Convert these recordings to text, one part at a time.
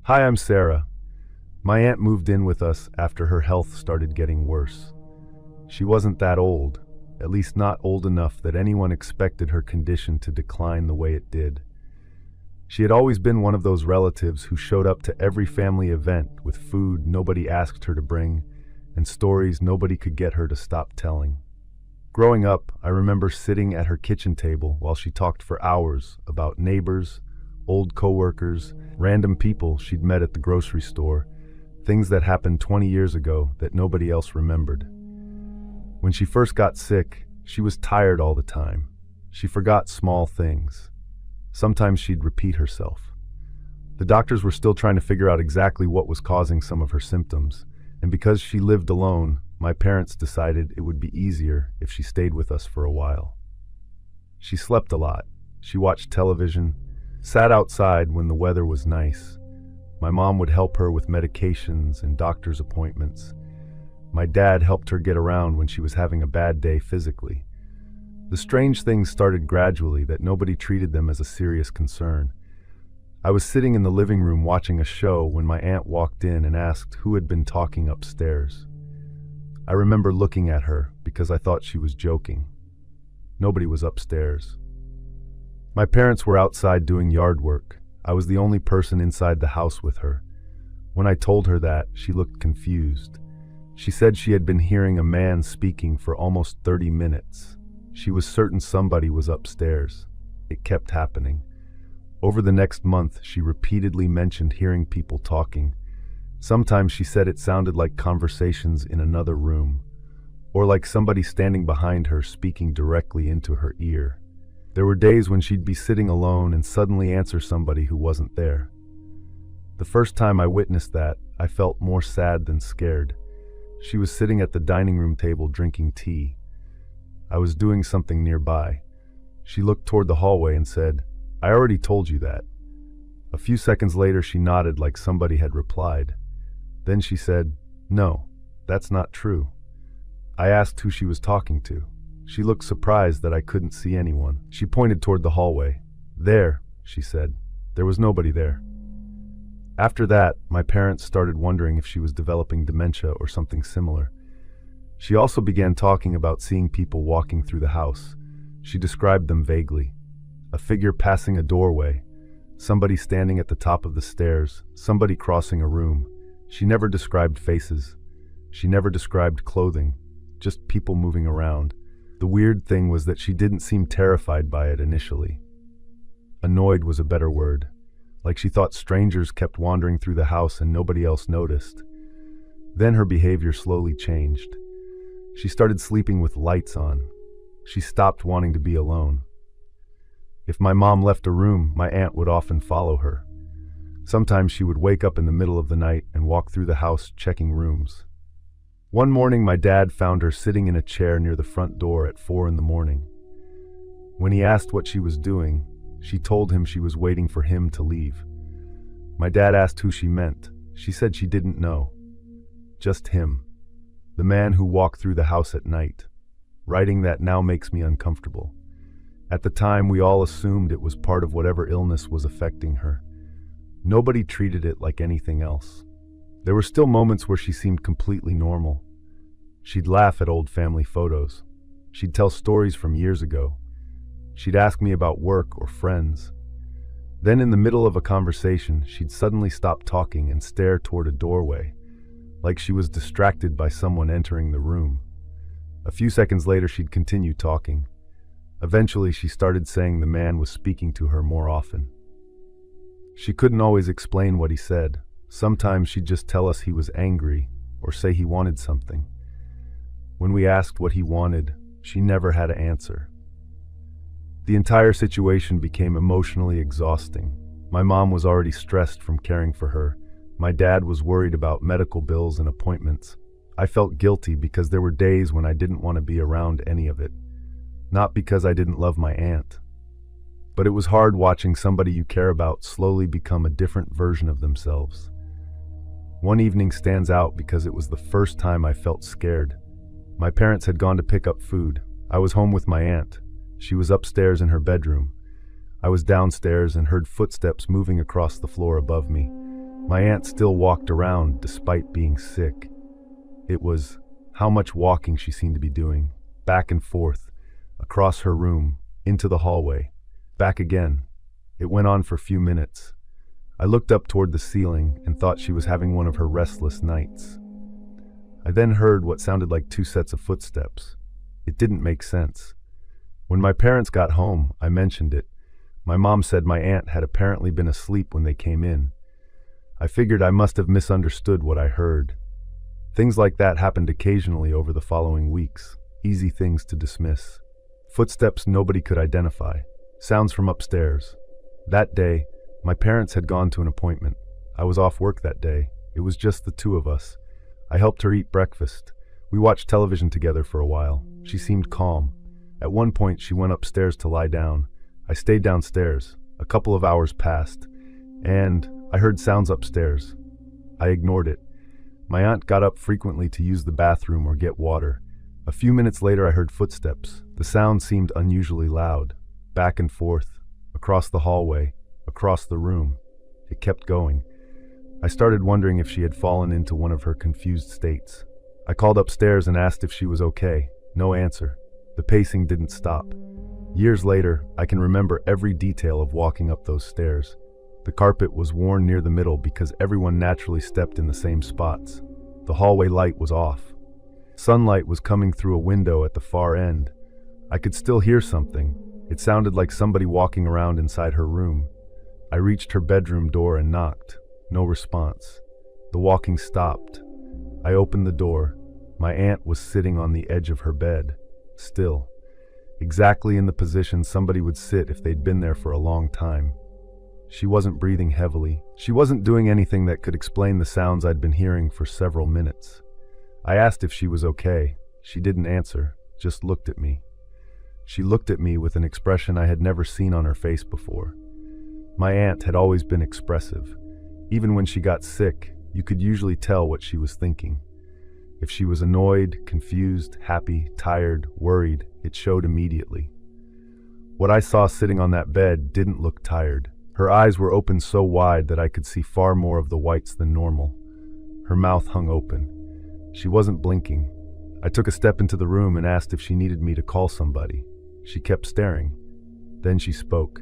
Hi, I'm Sarah. My aunt moved in with us after her health started getting worse. She wasn't that old, at least not old enough that anyone expected her condition to decline the way it did. She had always been one of those relatives who showed up to every family event with food nobody asked her to bring and stories nobody could get her to stop telling. Growing up, I remember sitting at her kitchen table while she talked for hours about neighbors, old coworkers, random people she'd met at the grocery store, things that happened 20 years ago that nobody else remembered. When she first got sick, she was tired all the time. She forgot small things. Sometimes she'd repeat herself. The doctors were still trying to figure out exactly what was causing some of her symptoms, and because she lived alone, my parents decided it would be easier if she stayed with us for a while. She slept a lot. She watched television, sat outside when the weather was nice. My mom would help her with medications and doctor's appointments. My dad helped her get around when she was having a bad day physically. The strange things started gradually that nobody treated them as a serious concern. I was sitting in the living room watching a show when my aunt walked in and asked who had been talking upstairs. I remember looking at her because I thought she was joking. Nobody was upstairs. My parents were outside doing yard work. I was the only person inside the house with her. When I told her that, she looked confused. She said she had been hearing a man speaking for almost 30 minutes. She was certain somebody was upstairs. It kept happening. Over the next month, she repeatedly mentioned hearing people talking. Sometimes she said it sounded like conversations in another room, or like somebody standing behind her speaking directly into her ear. There were days when she'd be sitting alone and suddenly answer somebody who wasn't there. The first time I witnessed that, I felt more sad than scared. She was sitting at the dining room table drinking tea. I was doing something nearby. She looked toward the hallway and said, "I already told you that." A few seconds later, she nodded like somebody had replied. Then she said, "No, that's not true." I asked who she was talking to. She looked surprised that I couldn't see anyone. She pointed toward the hallway. "There," she said. There was nobody there. After that, my parents started wondering if she was developing dementia or something similar. She also began talking about seeing people walking through the house. She described them vaguely. A figure passing a doorway, somebody standing at the top of the stairs, somebody crossing a room. She never described faces. She never described clothing, just people moving around. The weird thing was that she didn't seem terrified by it initially. Annoyed was a better word, like she thought strangers kept wandering through the house and nobody else noticed. Then her behavior slowly changed. She started sleeping with lights on. She stopped wanting to be alone. If my mom left a room, my aunt would often follow her. Sometimes she would wake up in the middle of the night and walk through the house checking rooms. One morning, my dad found her sitting in a chair near the front door at 4 a.m. When he asked what she was doing, she told him she was waiting for him to leave. My dad asked who she meant. She said she didn't know. Just him. The man who walked through the house at night. Writing that now makes me uncomfortable. At the time, we all assumed it was part of whatever illness was affecting her. Nobody treated it like anything else. There were still moments where she seemed completely normal. She'd laugh at old family photos. She'd tell stories from years ago. She'd ask me about work or friends. Then in the middle of a conversation, she'd suddenly stop talking and stare toward a doorway, like she was distracted by someone entering the room. A few seconds later, she'd continue talking. Eventually, she started saying the man was speaking to her more often. She couldn't always explain what he said. Sometimes she'd just tell us he was angry or say he wanted something. When we asked what he wanted, she never had an answer. The entire situation became emotionally exhausting. My mom was already stressed from caring for her. My dad was worried about medical bills and appointments. I felt guilty because there were days when I didn't want to be around any of it. Not because I didn't love my aunt. But it was hard watching somebody you care about slowly become a different version of themselves. One evening stands out because it was the first time I felt scared. My parents had gone to pick up food. I was home with my aunt. She was upstairs in her bedroom. I was downstairs and heard footsteps moving across the floor above me. My aunt still walked around despite being sick. It was how much walking she seemed to be doing, back and forth, across her room, into the hallway, back again. It went on for a few minutes. I looked up toward the ceiling and thought she was having one of her restless nights. I then heard what sounded like 2 sets of footsteps. It didn't make sense. When my parents got home, I mentioned it. My mom said my aunt had apparently been asleep when they came in. I figured I must have misunderstood what I heard. Things like that happened occasionally over the following weeks, easy things to dismiss. Footsteps nobody could identify, sounds from upstairs. That day, my parents had gone to an appointment. I was off work that day. It was just the 2 of us. I helped her eat breakfast. We watched television together for a while. She seemed calm. At one point, she went upstairs to lie down. I stayed downstairs. A couple of hours passed, and I heard sounds upstairs. I ignored it. My aunt got up frequently to use the bathroom or get water. A few minutes later, I heard footsteps. The sound seemed unusually loud. Back and forth, across the hallway, across the room. It kept going. I started wondering if she had fallen into one of her confused states. I called upstairs and asked if she was okay. No answer. The pacing didn't stop. Years later, I can remember every detail of walking up those stairs. The carpet was worn near the middle because everyone naturally stepped in the same spots. The hallway light was off. Sunlight was coming through a window at the far end. I could still hear something. It sounded like somebody walking around inside her room. I reached her bedroom door and knocked. No response. The walking stopped. I opened the door. My aunt was sitting on the edge of her bed, still. Exactly in the position somebody would sit if they'd been there for a long time. She wasn't breathing heavily. She wasn't doing anything that could explain the sounds I'd been hearing for several minutes. I asked if she was okay. She didn't answer, just looked at me. She looked at me with an expression I had never seen on her face before. My aunt had always been expressive. Even when she got sick, you could usually tell what she was thinking. If she was annoyed, confused, happy, tired, worried, it showed immediately. What I saw sitting on that bed didn't look tired. Her eyes were open so wide that I could see far more of the whites than normal. Her mouth hung open. She wasn't blinking. I took a step into the room and asked if she needed me to call somebody. She kept staring. Then she spoke.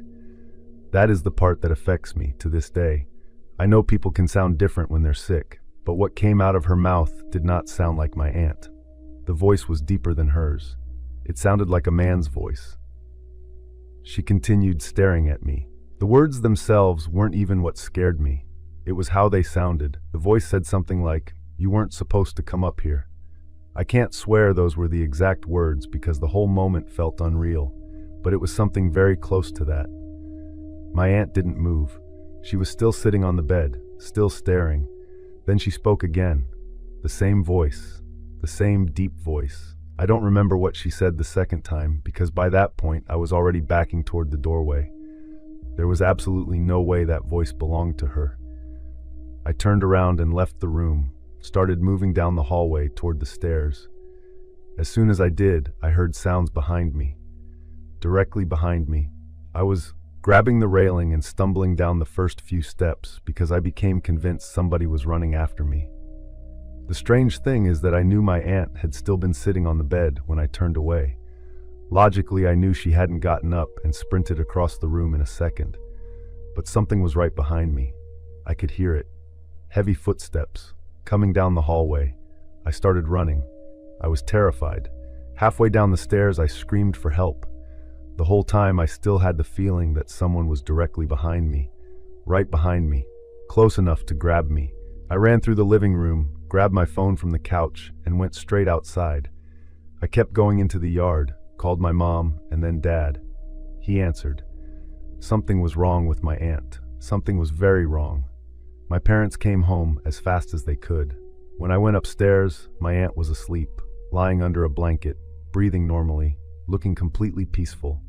That is the part that affects me to this day. I know people can sound different when they're sick, but what came out of her mouth did not sound like my aunt. The voice was deeper than hers. It sounded like a man's voice. She continued staring at me. The words themselves weren't even what scared me. It was how they sounded. The voice said something like, "You weren't supposed to come up here." I can't swear those were the exact words because the whole moment felt unreal, but it was something very close to that. My aunt didn't move. She was still sitting on the bed, still staring. Then she spoke again. The same voice, the same deep voice. I don't remember what she said the second time because by that point I was already backing toward the doorway. There was absolutely no way that voice belonged to her. I turned around and left the room, started moving down the hallway toward the stairs. As soon as I did, I heard sounds behind me. Directly behind me. I was grabbing the railing and stumbling down the first few steps because I became convinced somebody was running after me. The strange thing is that I knew my aunt had still been sitting on the bed when I turned away. Logically, I knew she hadn't gotten up and sprinted across the room in a second. But something was right behind me. I could hear it. Heavy footsteps, coming down the hallway. I started running. I was terrified. Halfway down the stairs, I screamed for help. The whole time, I still had the feeling that someone was directly behind me, right behind me, close enough to grab me. I ran through the living room, grabbed my phone from the couch, and went straight outside. I kept going into the yard, called my mom, and then Dad. He answered. Something was wrong with my aunt. Something was very wrong. My parents came home as fast as they could. When I went upstairs, my aunt was asleep, lying under a blanket, breathing normally, looking completely peaceful.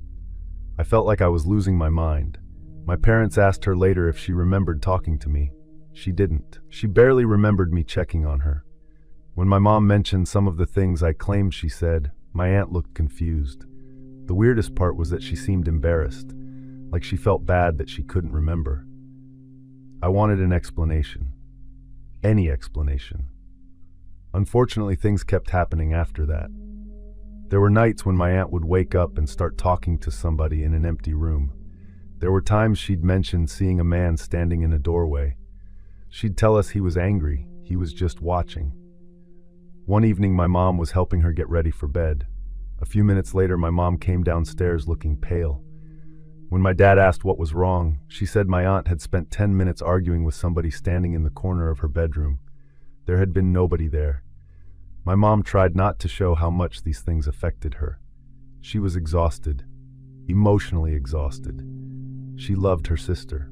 I felt like I was losing my mind. My parents asked her later if she remembered talking to me. She didn't. She barely remembered me checking on her. When my mom mentioned some of the things I claimed she said, my aunt looked confused. The weirdest part was that she seemed embarrassed, like she felt bad that she couldn't remember. I wanted an explanation. Any explanation. Unfortunately, things kept happening after that. There were nights when my aunt would wake up and start talking to somebody in an empty room. There were times she'd mention seeing a man standing in a doorway. She'd tell us he was angry, he was just watching. One evening, my mom was helping her get ready for bed. A few minutes later, my mom came downstairs looking pale. When my dad asked what was wrong, she said my aunt had spent 10 minutes arguing with somebody standing in the corner of her bedroom. There had been nobody there. My mom tried not to show how much these things affected her. She was exhausted, emotionally exhausted. She loved her sister.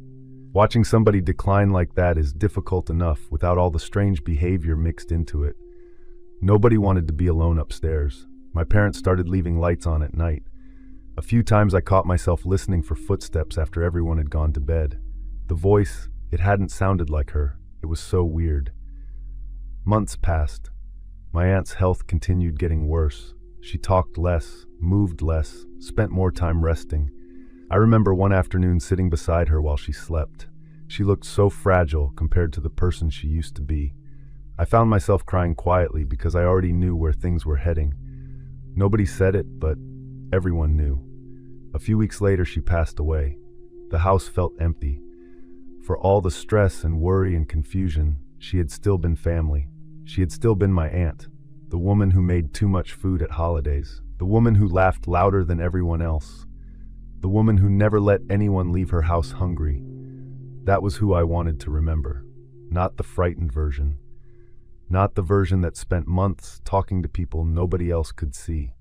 Watching somebody decline like that is difficult enough without all the strange behavior mixed into it. Nobody wanted to be alone upstairs. My parents started leaving lights on at night. A few times I caught myself listening for footsteps after everyone had gone to bed. The voice, it hadn't sounded like her. It was so weird. Months passed. My aunt's health continued getting worse. She talked less, moved less, spent more time resting. I remember one afternoon sitting beside her while she slept. She looked so fragile compared to the person she used to be. I found myself crying quietly because I already knew where things were heading. Nobody said it, but everyone knew. A few weeks later, she passed away. The house felt empty. For all the stress and worry and confusion, she had still been family. She had still been my aunt, the woman who made too much food at holidays, the woman who laughed louder than everyone else, the woman who never let anyone leave her house hungry. That was who I wanted to remember, not the frightened version, not the version that spent months talking to people nobody else could see.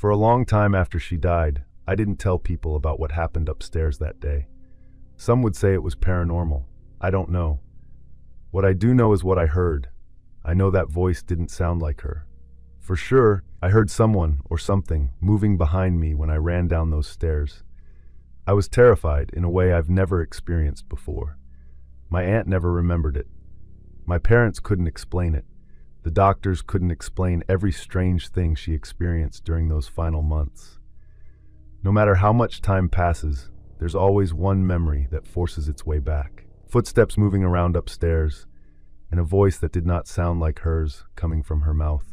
For a long time after she died, I didn't tell people about what happened upstairs that day. Some would say it was paranormal. I don't know. What I do know is what I heard. I know that voice didn't sound like her. For sure, I heard someone or something moving behind me when I ran down those stairs. I was terrified in a way I've never experienced before. My aunt never remembered it. My parents couldn't explain it. The doctors couldn't explain every strange thing she experienced during those final months. No matter how much time passes, there's always one memory that forces its way back. Footsteps moving around upstairs, and a voice that did not sound like hers coming from her mouth.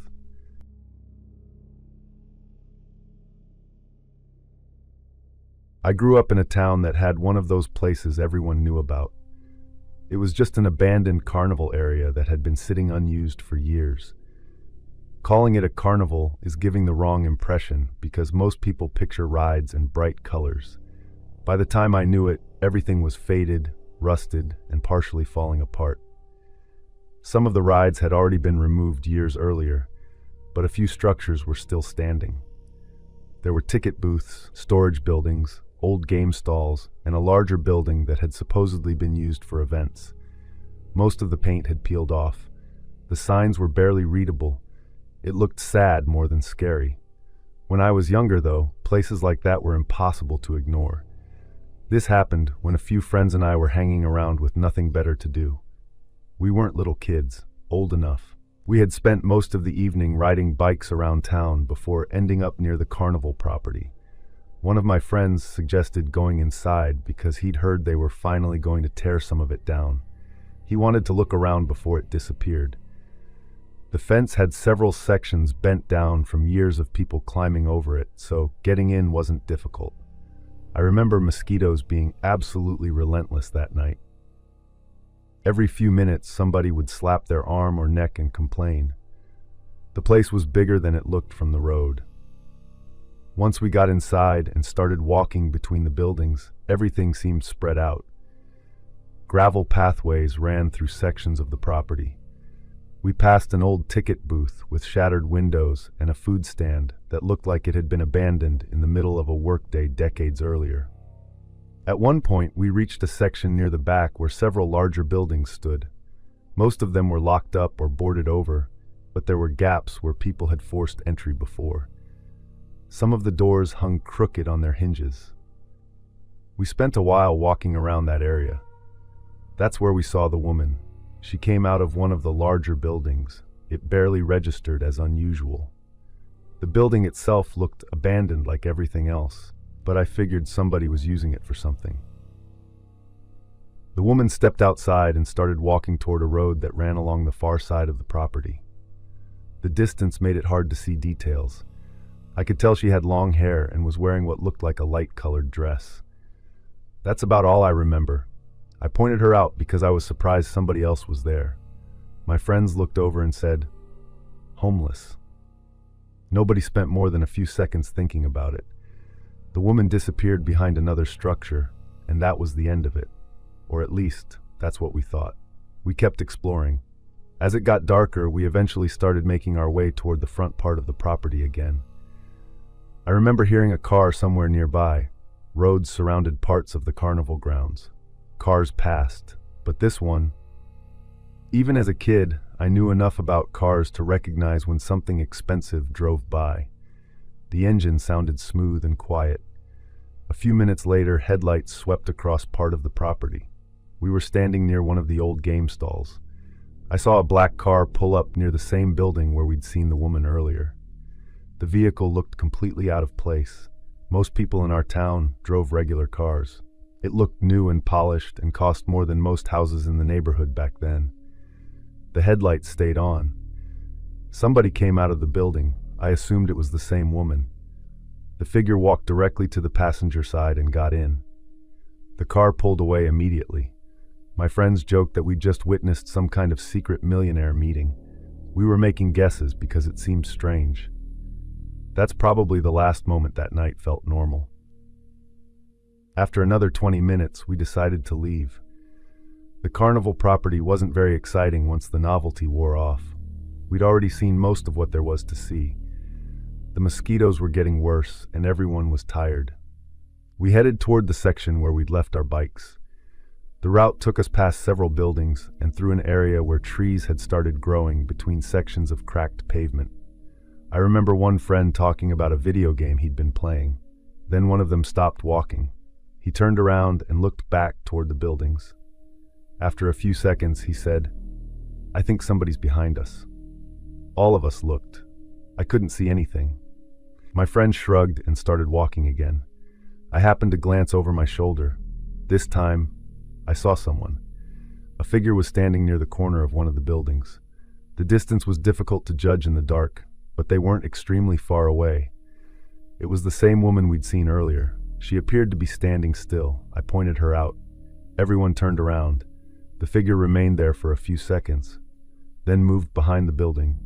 I grew up in a town that had one of those places everyone knew about. It was just an abandoned carnival area that had been sitting unused for years. Calling it a carnival is giving the wrong impression because most people picture rides in bright colors. By the time I knew it, everything was faded, rusted, and partially falling apart. Some of the rides had already been removed years earlier, but a few structures were still standing. There were ticket booths, storage buildings, old game stalls, and a larger building that had supposedly been used for events. Most of the paint had peeled off. The signs were barely readable. It looked sad more than scary. When I was younger, though, places like that were impossible to ignore. This happened when a few friends and I were hanging around with nothing better to do. We weren't little kids, old enough. We had spent most of the evening riding bikes around town before ending up near the carnival property. One of my friends suggested going inside because he'd heard they were finally going to tear some of it down. He wanted to look around before it disappeared. The fence had several sections bent down from years of people climbing over it, so getting in wasn't difficult. I remember mosquitoes being absolutely relentless that night. Every few minutes, somebody would slap their arm or neck and complain. The place was bigger than it looked from the road. Once we got inside and started walking between the buildings, everything seemed spread out. Gravel pathways ran through sections of the property. We passed an old ticket booth with shattered windows and a food stand that looked like it had been abandoned in the middle of a workday decades earlier. At one point, we reached a section near the back where several larger buildings stood. Most of them were locked up or boarded over, but there were gaps where people had forced entry before. Some of the doors hung crooked on their hinges. We spent a while walking around that area. That's where we saw the woman. She came out of one of the larger buildings. It barely registered as unusual. The building itself looked abandoned like everything else, but I figured somebody was using it for something. The woman stepped outside and started walking toward a road that ran along the far side of the property. The distance made it hard to see details. I could tell she had long hair and was wearing what looked like a light-colored dress. That's about all I remember. I pointed her out because I was surprised somebody else was there. My friends looked over and said, "Homeless." Nobody spent more than a few seconds thinking about it. The woman disappeared behind another structure, and that was the end of it. Or at least, that's what we thought. We kept exploring. As it got darker, we eventually started making our way toward the front part of the property again. I remember hearing a car somewhere nearby. Roads surrounded parts of the carnival grounds. Cars passed, but this one... Even as a kid, I knew enough about cars to recognize when something expensive drove by. The engine sounded smooth and quiet. A few minutes later, headlights swept across part of the property. We were standing near one of the old game stalls. I saw a black car pull up near the same building where we'd seen the woman earlier. The vehicle looked completely out of place. Most people in our town drove regular cars. It looked new and polished and cost more than most houses in the neighborhood back then. The headlights stayed on. Somebody came out of the building. I assumed it was the same woman. The figure walked directly to the passenger side and got in. The car pulled away immediately. My friends joked that we'd just witnessed some kind of secret millionaire meeting. We were making guesses because it seemed strange. That's probably the last moment that night felt normal. After another 20 minutes, we decided to leave. The carnival property wasn't very exciting once the novelty wore off. We'd already seen most of what there was to see. The mosquitoes were getting worse, and everyone was tired. We headed toward the section where we'd left our bikes. The route took us past several buildings and through an area where trees had started growing between sections of cracked pavement. I remember one friend talking about a video game he'd been playing. Then one of them stopped walking. He turned around and looked back toward the buildings. After a few seconds, he said, "I think somebody's behind us." All of us looked. I couldn't see anything. My friend shrugged and started walking again. I happened to glance over my shoulder. This time, I saw someone. A figure was standing near the corner of one of the buildings. The distance was difficult to judge in the dark, but they weren't extremely far away. It was the same woman we'd seen earlier. She appeared to be standing still. I pointed her out. Everyone turned around. The figure remained there for a few seconds, then moved behind the building.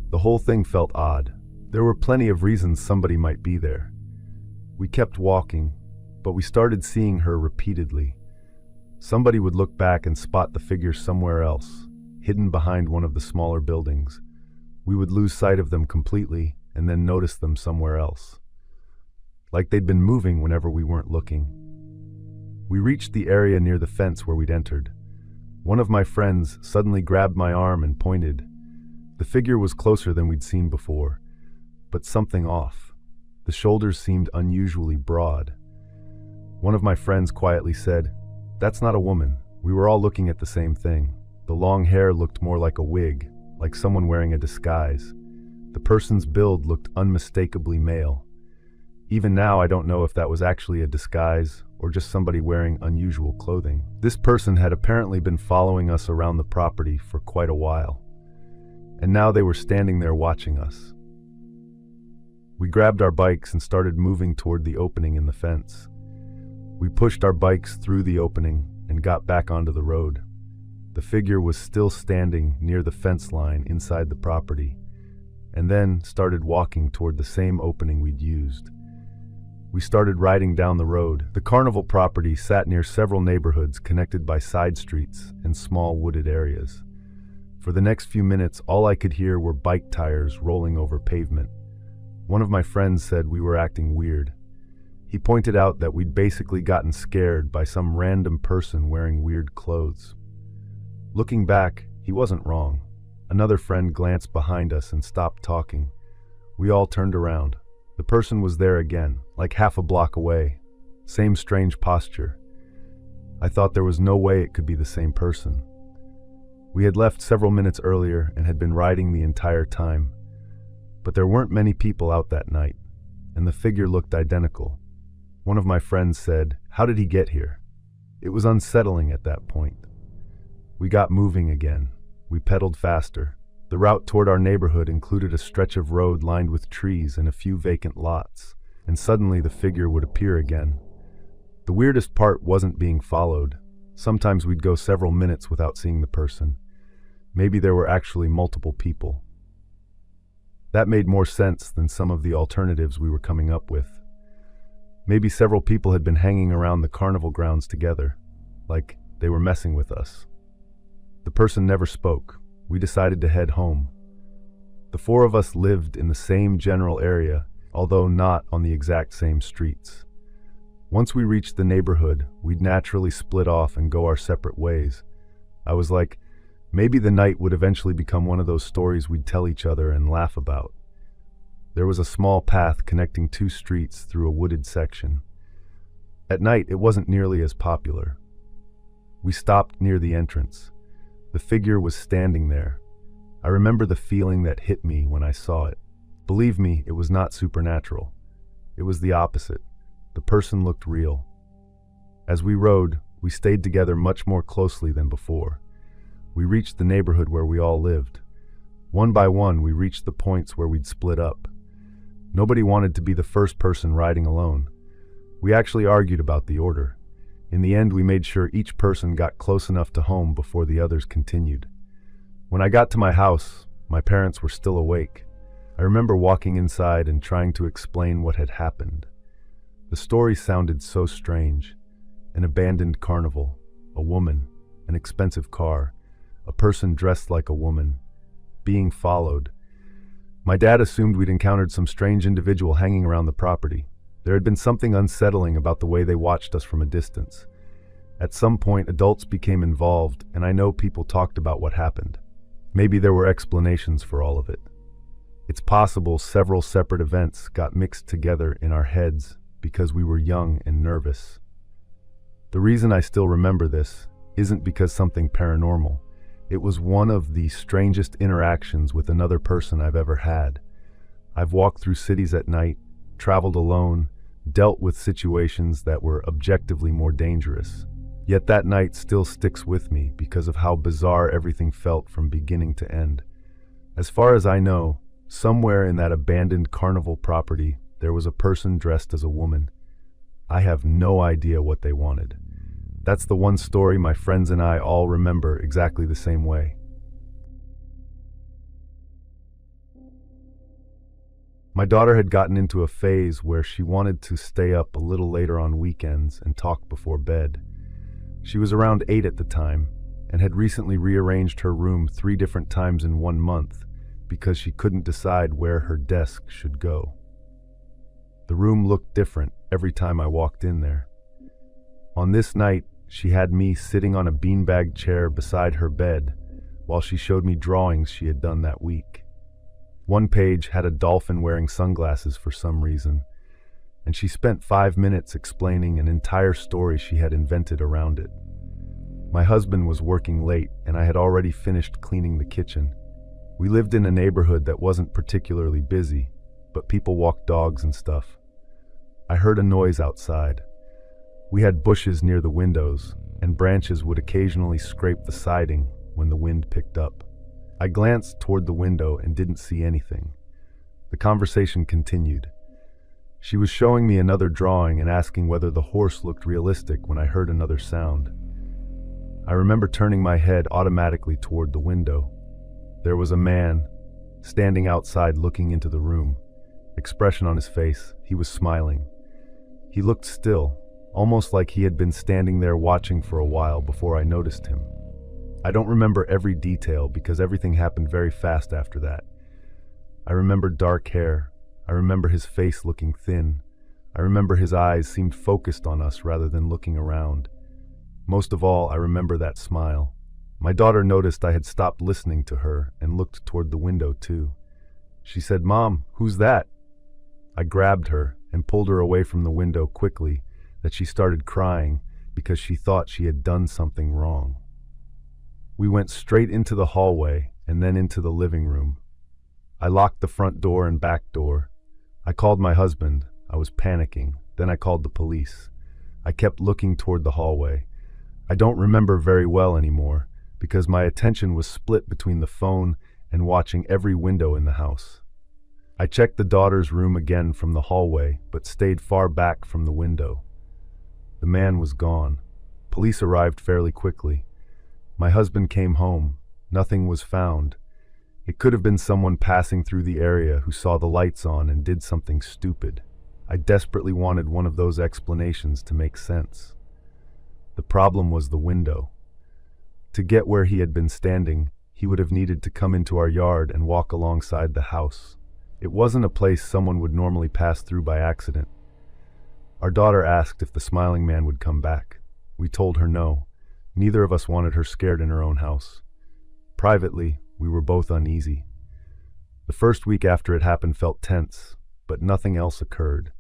The whole thing felt odd. There were plenty of reasons somebody might be there. We kept walking, but we started seeing her repeatedly. Somebody would look back and spot the figure somewhere else, hidden behind one of the smaller buildings. We would lose sight of them completely and then notice them somewhere else. Like they'd been moving whenever we weren't looking. We reached the area near the fence where we'd entered. One of my friends suddenly grabbed my arm and pointed. The figure was closer than we'd seen before, but something off. The shoulders seemed unusually broad. One of my friends quietly said, "That's not a woman." We were all looking at the same thing. The long hair looked more like a wig, like someone wearing a disguise. The person's build looked unmistakably male. Even now, I don't know if that was actually a disguise or just somebody wearing unusual clothing. This person had apparently been following us around the property for quite a while. And now they were standing there watching us. We grabbed our bikes and started moving toward the opening in the fence. We pushed our bikes through the opening and got back onto the road. The figure was still standing near the fence line inside the property, and then started walking toward the same opening we'd used. We started riding down the road. The carnival property sat near several neighborhoods connected by side streets and small wooded areas. For the next few minutes, all I could hear were bike tires rolling over pavement. One of my friends said we were acting weird. He pointed out that we'd basically gotten scared by some random person wearing weird clothes. Looking back, he wasn't wrong. Another friend glanced behind us and stopped talking. We all turned around. The person was there again, like half a block away. Same strange posture. I thought there was no way it could be the same person. We had left several minutes earlier and had been riding the entire time. But there weren't many people out that night, and the figure looked identical. One of my friends said, "How did he get here?" It was unsettling at that point. We got moving again. We pedaled faster. The route toward our neighborhood included a stretch of road lined with trees and a few vacant lots, and suddenly the figure would appear again. The weirdest part wasn't being followed. Sometimes we'd go several minutes without seeing the person. Maybe there were actually multiple people. That made more sense than some of the alternatives we were coming up with. Maybe several people had been hanging around the carnival grounds together, like they were messing with us. The person never spoke. We decided to head home. The four of us lived in the same general area, although not on the exact same streets. Once we reached the neighborhood, we'd naturally split off and go our separate ways. I was like, maybe the night would eventually become one of those stories we'd tell each other and laugh about. There was a small path connecting two streets through a wooded section. At night, it wasn't nearly as popular. We stopped near the entrance. The figure was standing there. I remember the feeling that hit me when I saw it. Believe me, it was not supernatural. It was the opposite. The person looked real. As we rode, we stayed together much more closely than before. We reached the neighborhood where we all lived. One by one, we reached the points where we'd split up. Nobody wanted to be the first person riding alone. We actually argued about the order. In the end, we made sure each person got close enough to home before the others continued. When I got to my house, my parents were still awake. I remember walking inside and trying to explain what had happened. The story sounded so strange. An abandoned carnival, a woman, an expensive car, a person dressed like a woman, being followed. My dad assumed we'd encountered some strange individual hanging around the property. There had been something unsettling about the way they watched us from a distance. At some point, adults became involved, and I know people talked about what happened. Maybe there were explanations for all of it. It's possible several separate events got mixed together in our heads because we were young and nervous. The reason I still remember this isn't because something paranormal. It was one of the strangest interactions with another person I've ever had. I've walked through cities at night, traveled alone, dealt with situations that were objectively more dangerous. Yet that night still sticks with me because of how bizarre everything felt from beginning to end. As far as I know, somewhere in that abandoned carnival property, there was a person dressed as a woman. I have no idea what they wanted. That's the one story my friends and I all remember exactly the same way. My daughter had gotten into a phase where she wanted to stay up a little later on weekends and talk before bed. She was around 8 at the time and had recently rearranged her room 3 different times in 1 month because she couldn't decide where her desk should go. The room looked different every time I walked in there. On this night, she had me sitting on a beanbag chair beside her bed while she showed me drawings she had done that week. One page had a dolphin wearing sunglasses for some reason, and she spent 5 minutes explaining an entire story she had invented around it. My husband was working late, and I had already finished cleaning the kitchen. We lived in a neighborhood that wasn't particularly busy, but people walked dogs and stuff. I heard a noise outside. We had bushes near the windows, and branches would occasionally scrape the siding when the wind picked up. I glanced toward the window and didn't see anything. The conversation continued. She was showing me another drawing and asking whether the horse looked realistic when I heard another sound. I remember turning my head automatically toward the window. There was a man standing outside looking into the room. Expression on his face, he was smiling. He looked still, almost like he had been standing there watching for a while before I noticed him. I don't remember every detail because everything happened very fast after that. I remember dark hair. I remember his face looking thin. I remember his eyes seemed focused on us rather than looking around. Most of all, I remember that smile. My daughter noticed I had stopped listening to her and looked toward the window too. She said, "Mom, who's that?" I grabbed her and pulled her away from the window quickly that she started crying because she thought she had done something wrong. We went straight into the hallway and then into the living room. I locked the front door and back door. I called my husband. I was panicking. Then I called the police. I kept looking toward the hallway. I don't remember very well anymore because my attention was split between the phone and watching every window in the house. I checked the daughter's room again from the hallway, but stayed far back from the window. The man was gone. Police arrived fairly quickly. My husband came home. Nothing was found. It could have been someone passing through the area who saw the lights on and did something stupid. I desperately wanted one of those explanations to make sense. The problem was the window. To get where he had been standing, he would have needed to come into our yard and walk alongside the house. It wasn't a place someone would normally pass through by accident. Our daughter asked if the smiling man would come back. We told her no. Neither of us wanted her scared in her own house. Privately, we were both uneasy. The first week after it happened felt tense, but nothing else occurred.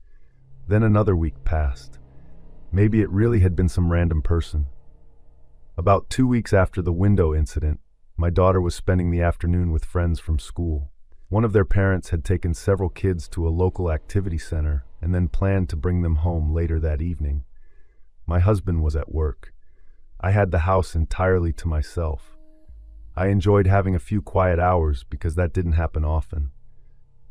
Then another week passed. Maybe it really had been some random person. About 2 weeks after the window incident, my daughter was spending the afternoon with friends from school. One of their parents had taken several kids to a local activity center and then planned to bring them home later that evening. My husband was at work. I had the house entirely to myself. I enjoyed having a few quiet hours because that didn't happen often.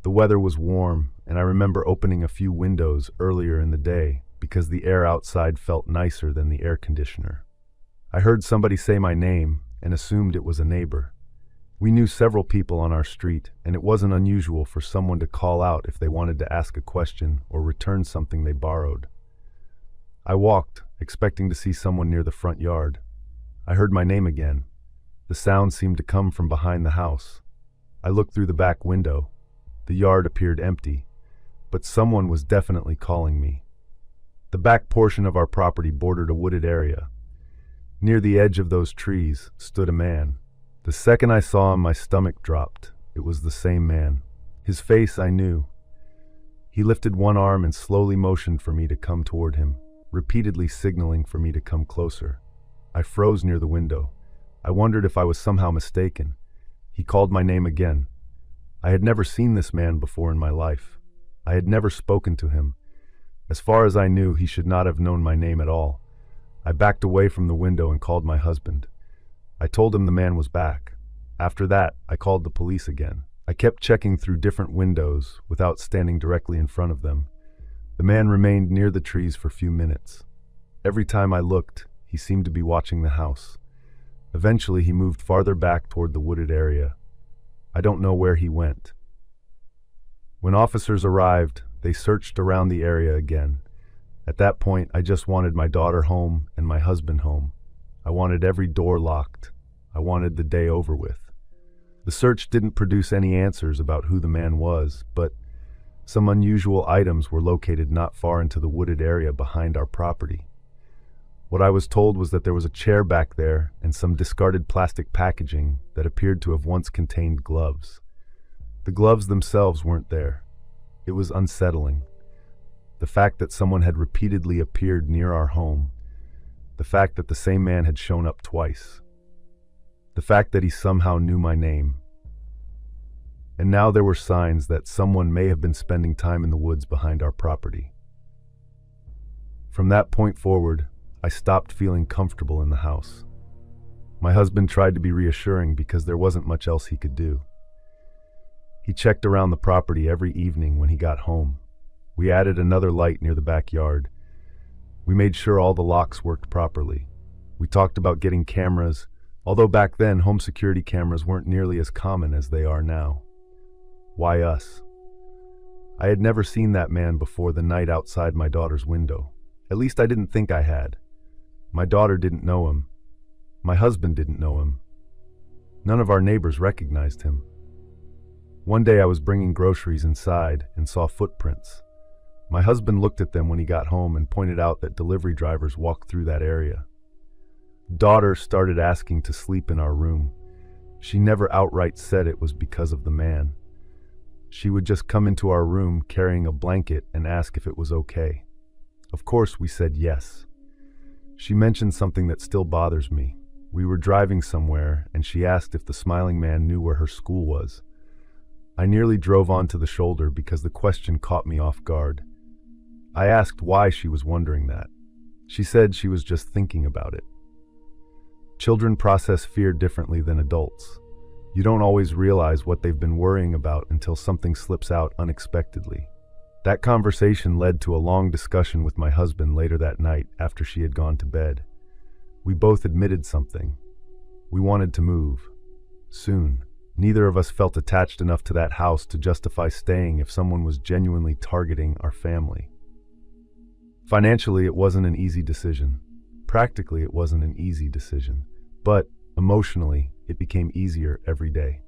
The weather was warm, and I remember opening a few windows earlier in the day because the air outside felt nicer than the air conditioner. I heard somebody say my name and assumed it was a neighbor. We knew several people on our street, and it wasn't unusual for someone to call out if they wanted to ask a question or return something they borrowed. I walked, expecting to see someone near the front yard. I heard my name again. The sound seemed to come from behind the house. I looked through the back window. The yard appeared empty, but someone was definitely calling me. The back portion of our property bordered a wooded area. Near the edge of those trees stood a man. The second I saw him, my stomach dropped. It was the same man. His face I knew. He lifted one arm and slowly motioned for me to come toward him, repeatedly signaling for me to come closer. I froze near the window. I wondered if I was somehow mistaken. He called my name again. I had never seen this man before in my life. I had never spoken to him. As far as I knew, he should not have known my name at all. I backed away from the window and called my husband. I told him the man was back. After that, I called the police again. I kept checking through different windows without standing directly in front of them. The man remained near the trees for a few minutes. Every time I looked, he seemed to be watching the house. Eventually, he moved farther back toward the wooded area. I don't know where he went. When officers arrived, they searched around the area again. At that point, I just wanted my daughter home and my husband home. I wanted every door locked. I wanted the day over with. The search didn't produce any answers about who the man was, but some unusual items were located not far into the wooded area behind our property. What I was told was that there was a chair back there and some discarded plastic packaging that appeared to have once contained gloves. The gloves themselves weren't there. It was unsettling. The fact that someone had repeatedly appeared near our home. The fact that the same man had shown up twice. The fact that he somehow knew my name. And now there were signs that someone may have been spending time in the woods behind our property. From that point forward, I stopped feeling comfortable in the house. My husband tried to be reassuring because there wasn't much else he could do. He checked around the property every evening when he got home. We added another light near the backyard. We made sure all the locks worked properly. We talked about getting cameras, although back then home security cameras weren't nearly as common as they are now. Why us? I had never seen that man before the night outside my daughter's window. At least I didn't think I had. My daughter didn't know him. My husband didn't know him. None of our neighbors recognized him. One day I was bringing groceries inside and saw footprints. My husband looked at them when he got home and pointed out that delivery drivers walked through that area. Daughter started asking to sleep in our room. She never outright said it was because of the man. She would just come into our room carrying a blanket and ask if it was okay. Of course, we said yes. She mentioned something that still bothers me. We were driving somewhere, and she asked if the smiling man knew where her school was. I nearly drove onto the shoulder because the question caught me off guard. I asked why she was wondering that. She said she was just thinking about it. Children process fear differently than adults. You don't always realize what they've been worrying about until something slips out unexpectedly. That conversation led to a long discussion with my husband later that night after she had gone to bed. We both admitted something. We wanted to move. Soon. Neither of us felt attached enough to that house to justify staying if someone was genuinely targeting our family. Financially, it wasn't an easy decision. Practically, it wasn't an easy decision. But emotionally, it became easier every day.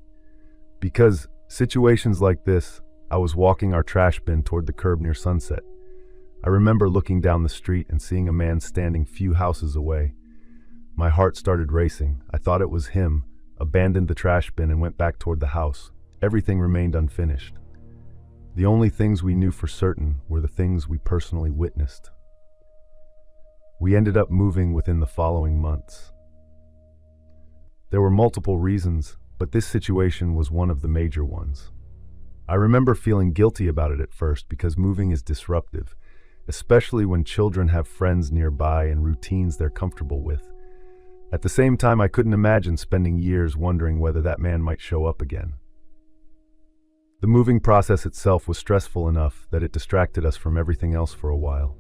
Because situations like this, I was walking our trash bin toward the curb near Sunset. I remember looking down the street and seeing a man standing few houses away. My heart started racing. I thought it was him, abandoned the trash bin and went back toward the house. Everything remained unfinished. The only things we knew for certain were the things we personally witnessed. We ended up moving within the following months. There were multiple reasons, but this situation was one of the major ones. I remember feeling guilty about it at first because moving is disruptive, especially when children have friends nearby and routines they're comfortable with. At the same time, I couldn't imagine spending years wondering whether that man might show up again. The moving process itself was stressful enough that it distracted us from everything else for a while.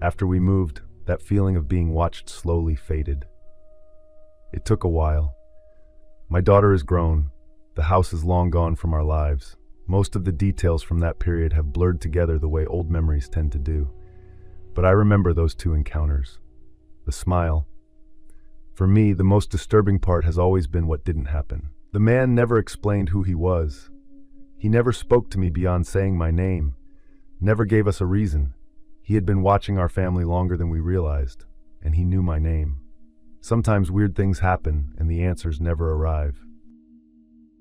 After we moved, that feeling of being watched slowly faded. It took a while. My daughter is grown. The house is long gone from our lives. Most of the details from that period have blurred together the way old memories tend to do. But I remember those two encounters. The smile. For me, the most disturbing part has always been what didn't happen. The man never explained who he was. He never spoke to me beyond saying my name, never gave us a reason. He had been watching our family longer than we realized, and he knew my name. Sometimes weird things happen, and the answers never arrive.